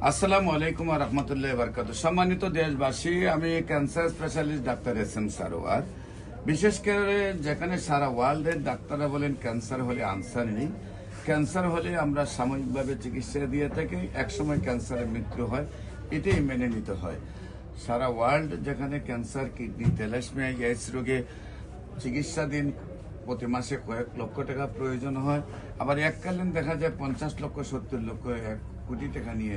আসসালামু আলাইকুম ওয়া রাহমাতুল্লাহি ওয়া বারাকাতুহু। সম্মানিত দেশবাসী, আমি cancer specialist doctor SM. Sarwar. বিশেষ করে যেখানে সারা ওয়ার্ল্ডের ডাক্তাররা বলেন ক্যান্সার হলে আনসার নেই, ক্যান্সার হলে আমরা সাময়িকভাবে চিকিৎসা দিয়ে থাকি, একসময় ক্যান্সারের মৃত্যু হয়, এটাই মেনে নিতে হয়। সারা ওয়ার্ল্ড যেখানে ক্যান্সার, কিডনি, থ্যালাসেমিয়া, এইডস রোগে চিকিৎসাধীন প্রতি মাসে কয়েক লক্ষ টাকা প্রয়োজন হয়, আবার এককালীন দেখা যায় 50 লক্ষ 70 লক্ষ 1 কোটি টাকা নিয়ে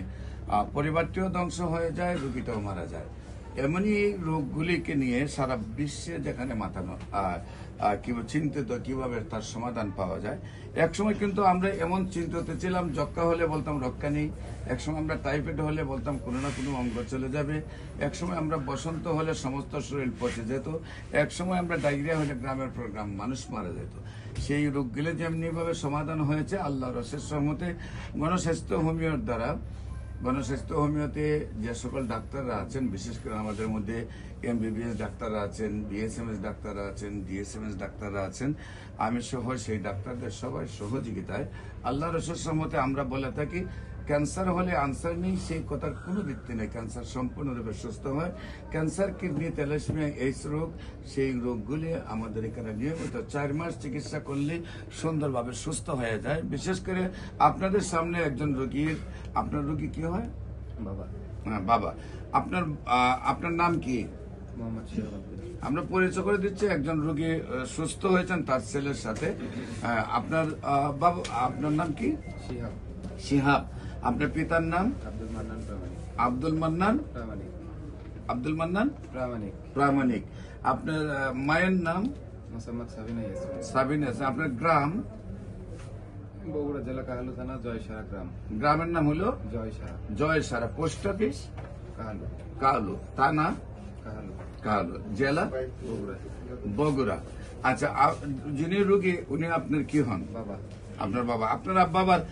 পরিবারটিও ধ্বংস হয়ে যায়, রোগীটাও মারা যায়। এমনই রোগগুলিকে নিয়ে সারা বিশ্বে যেখানে মাথানো চিন্তিত কিভাবে তার সমাধান পাওয়া যায়। একসময় কিন্তু আমরা এমন চিন্তিত ছিলাম, যক্ষ্মা হলে বলতাম রক্ষা নেই, একসময় আমরা টাইফয়েড হলে বলতাম কোনো না কোনো অঙ্গ চলে যাবে, একসময় আমরা বসন্ত হলে সমস্ত শরীর পচে যেত, একসময় আমরা ডায়রিয়া হলে গ্রামের পর গ্রাম মানুষ মারা যেত। সেই রোগগুলি যেমনিভাবে সমাধান হয়েছে আল্লাহর অশেষ রহমতে গণস্বাস্থ্য হোমিওর দ্বারা। গণস্বাস্থ্য হোমিওতে যে সকল ডাক্তাররা আছেন, বিশেষ করে আমাদের মধ্যে MBBS ডাক্তাররা আছেন, BSMS ডাক্তাররা আছেন, DSMS ডাক্তাররা আছেন, আমি সহ সেই ডাক্তারদের সবাই সহযোগিতায় আল্লাহর অশেষ রহমতে আমরা বলে থাকি ক্যান্সার হলে আনসার নেই, সেই কথার কোনো ভিত্তি নেই। ক্যান্সার সম্পূর্ণরূপে সুস্থ হয়। ক্যান্সার, কিডনি, থ্যালাসেমিয়া, এইডস রোগ, সেই রোগগুলি আমাদের এখানে নিয়মিত 4 মাস চিকিৎসা করলে সুন্দরভাবে সুস্থ হয়ে যায়। বিশেষ করে আপনাদের সামনে একজন রোগীর, আপনার রোগী কি হয়? বাবা। হ্যাঁ, বাবা। আপনার নাম কি? মোহাম্মদ শিহাব। আমরা পরিচয় করে দিচ্ছি, একজন রোগী সুস্থ হয়েছেন তার ছেলের সাথে। আপনার বাবা, আপনার নাম কি? শিহাব। শিহাব। আপনার পিতার নাম? আব্দুল মান্নান প্রামাণিক। আব্দুল মান্নান প্রামাণিক। আব্দুল মান্নান প্রামাণিক। প্রামাণিক। আপনার মায়ের নাম? মোসাম্মদ সাবিনা ইয়াসমিন। সাবিনা। আপনার গ্রাম? বগুড়া জেলা কাহালু থানা জয়সারা গ্রাম। গ্রামের নাম হলো জয়সারা। জয়সারা। Post office Kahalu. কালু, থানা কাহালু। কালু, জেলা বগুড়া। বগুড়া। আচ্ছা, যিনি রোগী উনি আপনার কি হন? বাবা। আপনার বাবা। আপনার বাবার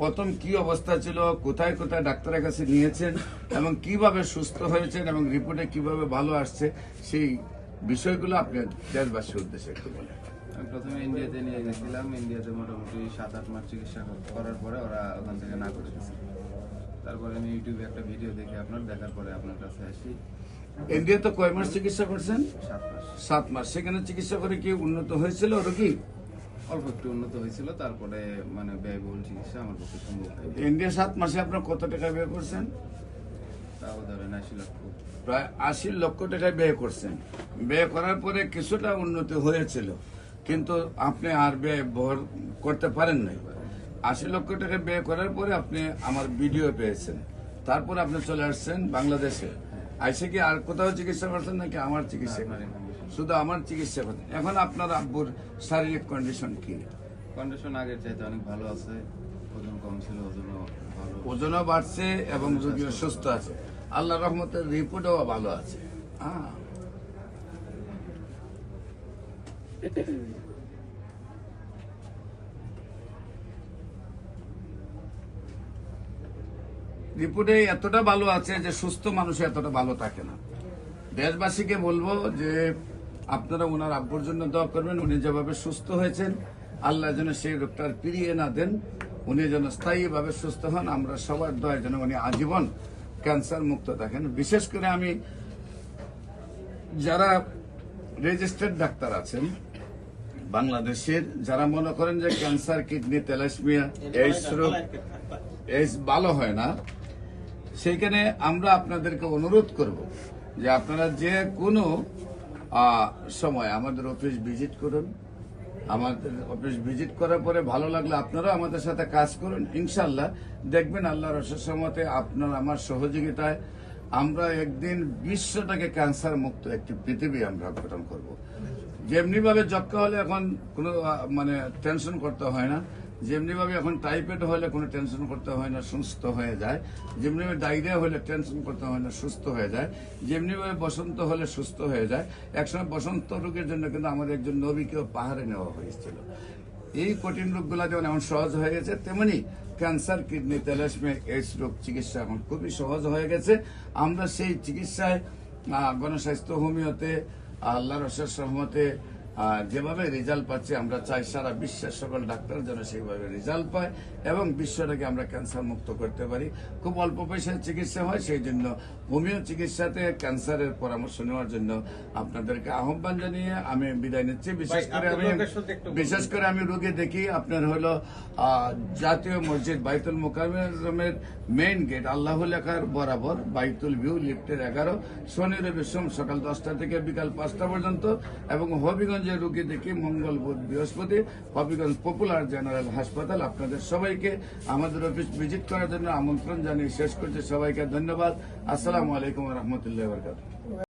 প্রথম কি অবস্থা ছিল, কোথায় কোথায় ডাক্তারের কাছে নিয়েছেন এবং কিভাবে সুস্থ হয়েছেন এবং রিপোর্টে কিভাবে ভালো আসছে, সেই বিষয়গুলো আপনি দেশবাসীর উদ্দেশ্যে একটু বলেন। আমি প্রথমে ইন্ডিয়াতে নিয়ে গেছিলাম। ইন্ডিয়াতে মোটামুটি 7-8 মাস চিকিৎসা করার পরে ওরা ওখান থেকে না করে দিয়েছে। তারপরে আমি ইউটিউবে একটা ভিডিও দেখে দেখার পরে আপনার কাছে আসি। ইন্ডিয়াতে কয় মাস চিকিৎসা করছেন? 7 মাস। 7 মাস। সেখানে চিকিৎসা করে কি উন্নত হয়েছিল রোগী? অল্প একটু উন্নত হয়েছিল। তারপরে ব্যয়বহুল চিকিৎসা আমার পক্ষে সম্ভব হয়নি। ইন্ডিয়া 7 মাসে আপনার কত টাকা ব্যয় করছেন? তাও ধরেন 80 লক্ষ। প্রায় 80 লক্ষ টাকা ব্যয় করছেন। ব্যয় করার পরে কিছুটা উন্নতি হয়েছিল, কিন্তু আপনি আর ব্যয় বহন করতে পারেন নাই। 80 লক্ষ টাকা ব্যয় করার পরে আপনি আমার ভিডিও পেয়েছেন, তারপর আপনি চলে আসছেন বাংলাদেশে। আইসে কি আর কোথাও চিকিৎসা করছেন নাকি আমার চিকিৎসা করেন? শুধু আমার চিকিৎসা করেন। এখন আপনার আব্বুর শারীরিক কন্ডিশন কি? কন্ডিশন আগের চাইতে অনেক ভালো আছে। ওজন কম ছিল, ওজনও ভালো। ওজনও বাড়ছে এবং রোগীও সুস্থ আছে। আল্লাহ রহমতের রিপোর্টও ভালো আছে। রিপোর্টে এতটা ভালো আছে যে সুস্থ মানুষ এতটা ভালো থাকে না। দেশবাসীকে বলবো যে আপনারা ওনার আব্বুর জন্য দোয়া করবেন। উনি যেভাবে সুস্থ হয়েছেন, আল্লাহ যেন সেই রোগটা ফিরিয়ে না দেন, উনি যেন স্থায়ীভাবে সুস্থ হন। আমরা সবার দোয়া যেন উনি আজীবন ক্যান্সার মুক্ত থাকেন। বিশেষ করে আমি যারা রেজিস্টার্ড ডাক্তার আছেন বাংলাদেশের, যারা মনে করেন যে ক্যান্সার, কিডনি, থ্যালাসেমিয়া, এইডস রোগ, এইডস ভালো হয় না, সেইখানে আমরা আপনাদেরকে অনুরোধ করব যে আপনারা যে কোনো সময় আমাদের অফিস ভিজিট করুন। আমাদের অফিস ভিজিট করার পরে ভালো লাগলে আপনারাও আমাদের সাথে কাজ করুন। ইনশাল্লাহ দেখবেন আল্লাহর অশেষ রহমতে আপনার আমার সহযোগিতায় আমরা একদিন বিশ্বটাকে ক্যান্সার মুক্ত একটি পৃথিবী আমরা গঠন করব। যেমনি ভাবে যক্ষ্মা হলে এখন কোনো টেনশন করতে হয় না, যেমনি ভাবে এখন টাইফয়েড হলে কোনো টেনশন করতে হয় না, সুস্থ হয়ে যায়। যেমনি ভাবে ডায়রিয়া হলে টেনশন করতে হয় না, সুস্থ হয়ে যায়। যেমনি ভাবে বসন্ত হলে সুস্থ হয়ে যায়। একসময় বসন্ত রোগের জন্য কিন্তু আমাদের একজন নবীকেও পাহাড়ে নেওয়া হয়েছিল। এই কঠিন রোগগুলা যেমন এখন সহজ হয়ে গেছে, তেমনি ক্যান্সার, কিডনি, থ্যালাসেমিয়া, এইডস রোগ চিকিৎসা এখন খুবই সহজ হয়ে গেছে। আমরা সেই চিকিৎসায় গণস্বাস্থ্য হোমিওতে আল্লাহর অশেষ রহমতে যেভাবে রেজাল্ট পাচ্ছি আমরা চাই সারা বিশ্বের সকল ডাক্তার যেন সেইভাবে রেজাল্ট পায় এবং বিশ্বটাকে আমরা ক্যান্সার মুক্ত করতে পারি। খুব অল্প পয়সায় চিকিৎসা হয়, সেই জন্য হোমিও চিকিৎসাতে ক্যান্সারের পরামর্শ নেওয়ার জন্য আপনাদেরকে আহ্বান জানিয়ে আমি বিদায় নিচ্ছি। বিশেষ করে আমি রোগী দেখি আপনার হলো জাতীয় মসজিদ বাইতুল মোকাররমের মেইন গেট আল্লাহ লেখার বরাবর বাইতুল ভিউ লিফটের 11, শনি রবি সোম সকাল 10টা থেকে বিকাল 5টা পর্যন্ত, এবং হবিগঞ্জে রোগী দেখি মঙ্গল বুধ বৃহস্পতি, হবিগঞ্জ পপুলার জেনারেল হাসপাতাল। আপনাদের সবাইকে আমাদের অফিস ভিজিট করার জন্য আমন্ত্রণ জানিয়ে শেষ করছি। সবাইকে ধন্যবাদ। আসসালামু আলাইকুম রহমতুল্লাহ বরকাত।